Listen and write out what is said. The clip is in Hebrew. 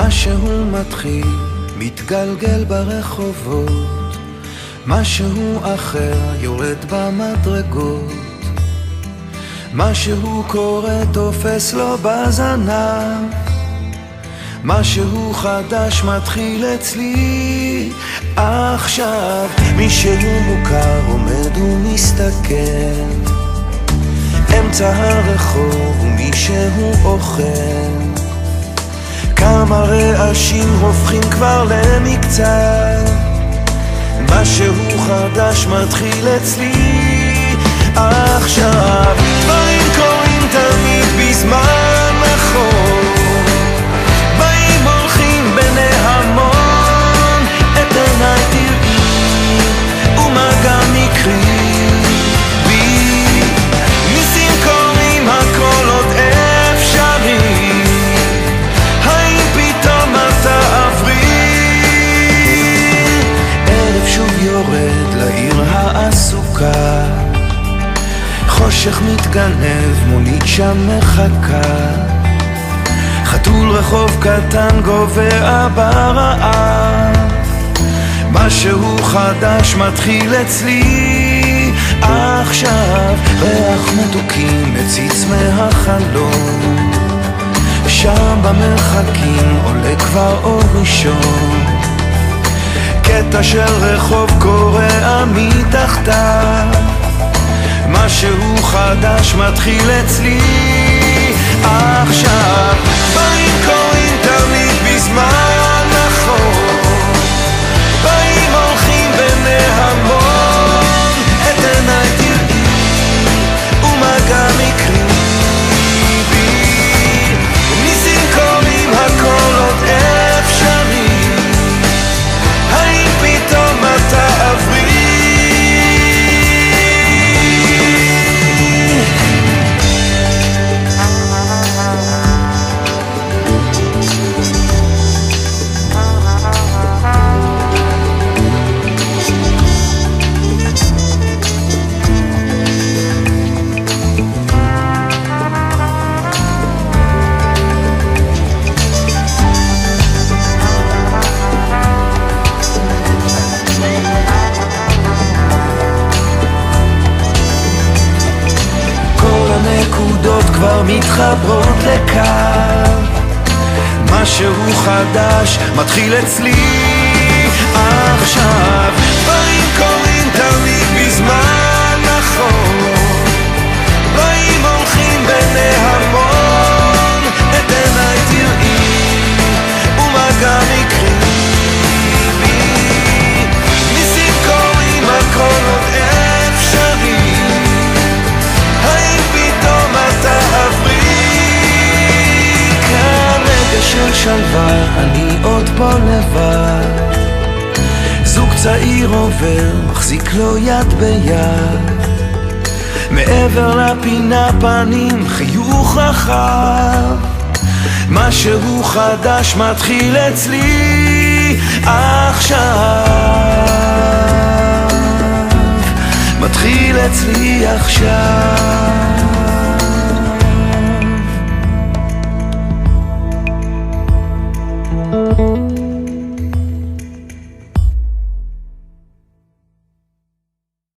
משהו מתחיל, מתגלגל ברחובות, משהו אחר יורד במדרגות, משהו קורה תופס לו בזנב, משהו חדש מתחיל אצלי עכשיו. מישהו מוכר עומד ומסתכל אמצע הרחוב ומישהו אוכל, כמה רעשים הופכים כבר למקצת, משהו חדש מתחיל אצלי עכשיו. דברים קורים תמיד בזמן נכון, באים הולכים בני המון, את עיניי תראי ומה גם יקרי בי, ניסים קורים הכל עוד אפשרי, האם פתאום את תעברי? ערב שוב יורד לעיר העסוקה, חושך מתגנב, מונית שם מחכה, חתול רחוב קטן גובע ברעב, משהו חדש מתחיל אצלי עכשיו. ריח מתוקים מציץ מהחלום, שם במרחקים עולה כבר אור ראשון, קטע של רחוב קורע מתחתיו, משהו חדש מתחיל אצלי עכשיו. דברים קורים תמיד בזמן נכון, באים הולכים בני המון, את עיניי תראי ומה גם יקרי בי, ניסים קורים הכל עוד אפשרי, האם פתאום את תעברי? הנקודות כבר מתחברות לקו, משהו חדש מתחיל אצלי עכשיו. דברים קורים תמיד בזמן נכון, באים הולכים בני המון, את עיניי תראי ומה גם יקרי בי, ניסים קורים הכל עוד אפשרי, האם פתאום את תעברי? כאן רגע של שלווה, אני עוד פה לבד, זוג צעיר עובר, מחזיק לו יד ביד, מעבר לפינה פנים חיוך רחב, משהו חדש מתחיל אצלי עכשיו, מתחיל אצלי עכשיו.